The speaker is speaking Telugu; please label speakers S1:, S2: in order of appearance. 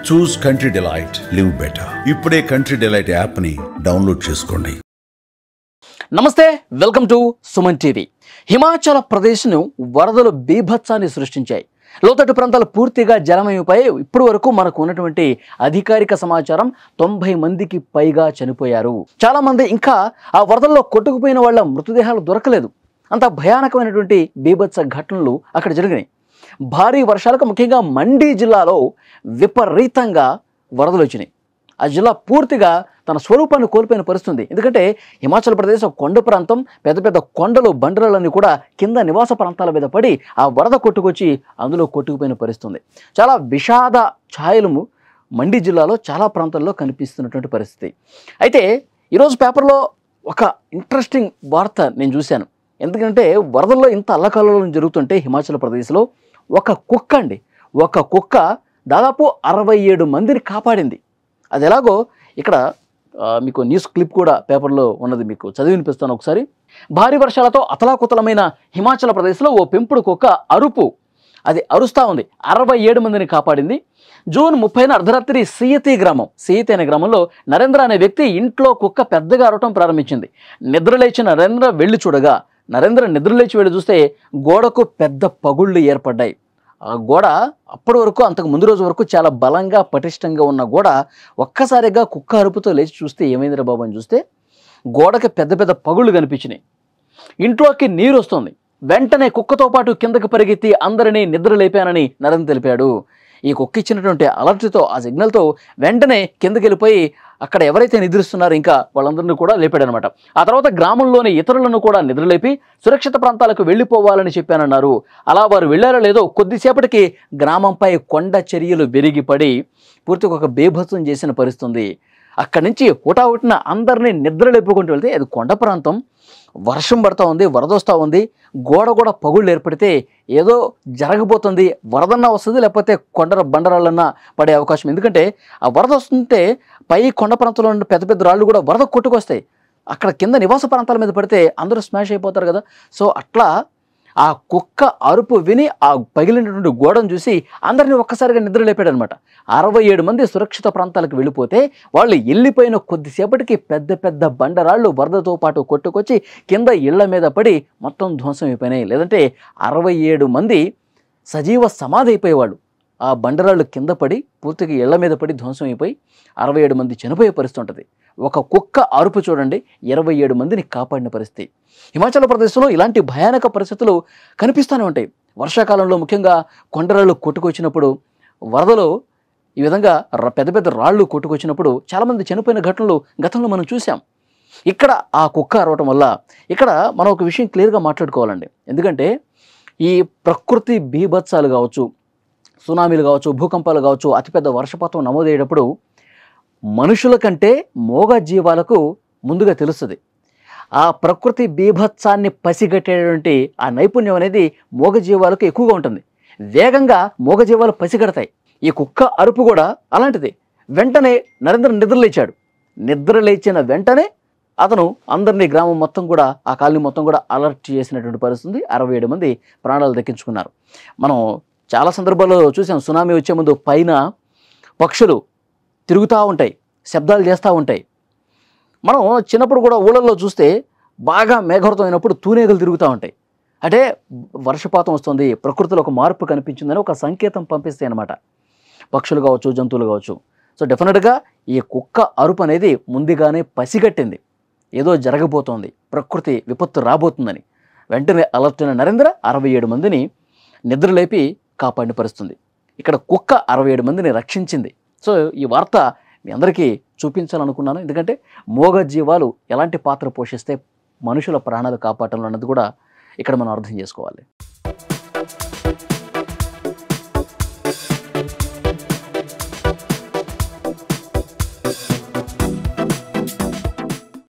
S1: చూస్ కంట్రీ డిలైట్, లివ్ బెటర్. ఇప్పుడే కంట్రీ డిలైట్ యాప్ని డౌన్లోడ్ చేసుకోండి.
S2: నమస్తే, welcome to Suman TV. Himachal ప్రదేశ్ను వరదలు బీభత్సాన్ని సృష్టించాయి. లోతట్టు ప్రాంతాలు పూర్తిగా జలమయమై ఇప్పటి వరకు మనకు ఉన్నటువంటి అధికారిక సమాచారం 90 మందికి పైగా చనిపోయారు. చాలా మంది ఇంకా ఆ వరదల్లో కొట్టుకుపోయిన వాళ్ళ మృతదేహాలు దొరకలేదు. అంత భయానకమైనటువంటి బీభత్స ఘటనలు అక్కడ జరిగినాయి. భారీ వర్షాలకు ముఖ్యంగా మండి జిల్లాలో విపరీతంగా వరదలు వచ్చినాయి. ఆ జిల్లా పూర్తిగా తన స్వరూపాన్ని కోల్పోయిన పరిస్థితుంది. ఎందుకంటే హిమాచల్ ప్రదేశ్ కొండ ప్రాంతం, పెద్ద పెద్ద కొండలు, బండరాలన్నీ కూడా కింద నివాస ప్రాంతాల మీద పడి ఆ వరద కొట్టుకొచ్చి అందులో కొట్టుకుపోయిన పరిస్థితుంది. చాలా విషాద ఛాయలు మండి జిల్లాలో చాలా ప్రాంతాల్లో కనిపిస్తున్నటువంటి పరిస్థితి. అయితే ఈరోజు పేపర్లో ఒక ఇంట్రెస్టింగ్ వార్త నేను చూశాను. ఎందుకంటే వరదల్లో ఇంత అల్లకల్లోలం జరుగుతుంటే హిమాచల్ ప్రదేశ్లో ఒక కుక్క దాదాపు 67 మందిని కాపాడింది. అది ఎలాగో ఇక్కడ మీకు న్యూస్ క్లిప్ కూడా పేపర్లో ఉన్నది, మీకు చదివి వినిపిస్తాను ఒకసారి. భారీ వర్షాలతో అతలాకుతలమైన హిమాచల్ ప్రదేశ్లో ఓ పెంపుడు కుక్క అది అరుస్తూ ఉంది. 67 మందిని కాపాడింది. జూన్ 30న అర్ధరాత్రి సియతి అనే గ్రామంలో నరేంద్ర అనే వ్యక్తి ఇంట్లో కుక్క పెద్దగా అరవటం ప్రారంభించింది. నిద్రలేచిన నరేంద్ర నిద్రలేచి వెళ్ళి చూస్తే గోడకు పెద్ద పగుళ్ళు ఏర్పడ్డాయి. ఆ గోడ అప్పటి వరకు, అంతకు ముందు రోజు వరకు చాలా బలంగా పటిష్టంగా ఉన్న గోడ ఒక్కసారిగా కుక్క అరుపుతో లేచి చూస్తే ఏమైందిరా బాబు అని చూస్తే గోడకి పెద్ద పెద్ద పగుళ్ళు కనిపించినాయి. ఇంట్లోకి నీరు వస్తుంది. వెంటనే కుక్కతో పాటు కిందకి పరిగెత్తి అందరినీ నిద్ర లేపానని నరేంద్ర తెలిపాడు. ఈ కుక్క ఇచ్చినటువంటి అలర్ట్తో, ఆ సిగ్నల్తో వెంటనే కిందకి వెళ్ళిపోయి అక్కడ ఎవరైతే నిద్రిస్తున్నారో ఇంకా వాళ్ళందరినీ కూడా లేపాడనమాట. ఆ తర్వాత గ్రామంలోని ఇతరులను కూడా నిద్రలేపి సురక్షిత ప్రాంతాలకు వెళ్ళిపోవాలని చెప్పానన్నారు. అలా వారు వెళ్ళారో లేదో కొద్దిసేపటికి గ్రామంపై కొండ చర్యలు విరిగిపడి పూర్తిగా ఒక బీభత్సం చేసిన పరిస్థితుంది. అక్కడి నుంచి హుటాహుటిన అందరినీ నిద్రలేపుకుంటూ వెళ్తే అది కొండ ప్రాంతం, వర్షం పడుతూ ఉంది, వరద వస్తూ ఉంది, గోడ కూడా పగుళ్ళు ఏర్పడితే ఏదో జరగబోతుంది, వరదన్నా వస్తుంది, లేకపోతే బండరాళ్ళన్నా పడే అవకాశం. ఎందుకంటే ఆ వరద వస్తుంటే పై కొండ ప్రాంతంలో ఉన్న పెద్ద పెద్ద రాళ్ళు కూడా వరద కొట్టుకొస్తాయి. అక్కడ కింద నివాస ప్రాంతాల మీద పడితే అందరూ స్మాష్ అయిపోతారు కదా. సో అట్లా ఆ కుక్క అరుపు విని ఆ పగిలినటువంటి గోడను చూసి అందరినీ ఒక్కసారిగా నిద్ర లేపాడనమాట. 67 మంది సురక్షిత ప్రాంతాలకు వెళ్ళిపోతే వాళ్ళు వెళ్ళిపోయిన కొద్దిసేపటికి పెద్ద పెద్ద బండరాళ్ళు వరదతో పాటు కొట్టుకొచ్చి కింద ఇళ్ల మీద పడి మొత్తం ధ్వంసం అయిపోయినాయి. లేదంటే 67 మంది సజీవ సమాధి అయిపోయేవాళ్ళు. ఆ బండరాళ్ళు కింద పడి పూర్తిగా ఇళ్ల మీద పడి ధ్వంసం అయిపోయి 67 మంది చనిపోయే పరిస్థితి ఉంటుంది. ఒక కుక్క అరుపు చూడండి, 27 మందిని కాపాడిన పరిస్థితి. హిమాచల్ ప్రదేశ్లో ఇలాంటి భయానక పరిస్థితులు కనిపిస్తూనే ఉంటాయి. వర్షాకాలంలో ముఖ్యంగా కొండరాళ్ళు కొట్టుకొచ్చినప్పుడు, వరదలో ఈ విధంగా పెద్ద పెద్ద రాళ్ళు కొట్టుకొచ్చినప్పుడు చాలామంది చనిపోయిన ఘటనలు గతంలో మనం చూసాం. ఇక్కడ ఆ కుక్క అరవటం వల్ల ఇక్కడ మనం ఒక విషయం క్లియర్గా మాట్లాడుకోవాలండి. ఎందుకంటే ఈ ప్రకృతి బీభత్సాలు కావచ్చు, సునామీలు కావచ్చు, భూకంపాలు కావచ్చు, అతిపెద్ద వర్షపాతం నమోదయ్యేటప్పుడు మనుషుల కంటే మూగ జీవాలకు ముందుగా తెలుస్తుంది. ఆ ప్రకృతి బీభత్సాన్ని పసిగట్టేటువంటి ఆ నైపుణ్యం అనేది మూగజీవాలకు ఎక్కువగా ఉంటుంది. వేగంగా మూగజీవాలు పసిగడతాయి. ఈ కుక్క అరుపు కూడా అలాంటిది. వెంటనే నరేంద్ర నిద్రలేచిన వెంటనే అతను అందరినీ, గ్రామం మొత్తం కూడా, ఆ కాలనీ మొత్తం కూడా అలర్ట్ చేసినటువంటి పరిస్థితి. 67 మంది ప్రాణాలు దక్కించుకున్నారు. మనం చాలా సందర్భాల్లో చూసాం, సునామీ వచ్చే ముందు పైన పక్షులు తిరుగుతూ ఉంటాయి, శబ్దాలు చేస్తూ ఉంటాయి. మనం చిన్నప్పుడు కూడా ఊళ్ళల్లో చూస్తే బాగా మేఘవృతం అయినప్పుడు తూనేగలు తిరుగుతూ ఉంటాయి. అంటే వర్షపాతం వస్తుంది, ప్రకృతిలో ఒక మార్పు కనిపించిందని ఒక సంకేతం పంపిస్తాయి అన్నమాట, పక్షులు కావచ్చు, జంతువులు కావచ్చు. సో డెఫినెట్గా ఈ కుక్క అరుపు అనేది ముందుగానే పసిగట్టింది, ఏదో జరగబోతోంది, ప్రకృతి విపత్తు రాబోతుందని. వెంటనే అలర్ట్ అయిన నరేంద్ర 67 మందిని నిద్రలేపి కాపాడిన పరిస్థితుంది. ఇక్కడ కుక్క 67 మందిని రక్షించింది. సో ఈ వార్త మీ అందరికీ చూపించాలనుకున్నాను. ఎందుకంటే మూగ జీవాలు ఎలాంటి పాత్ర పోషిస్తే మనుషుల ప్రాణాలు కాపాడటంలో అన్నది కూడా ఇక్కడ మనం అర్థం చేసుకోవాలి.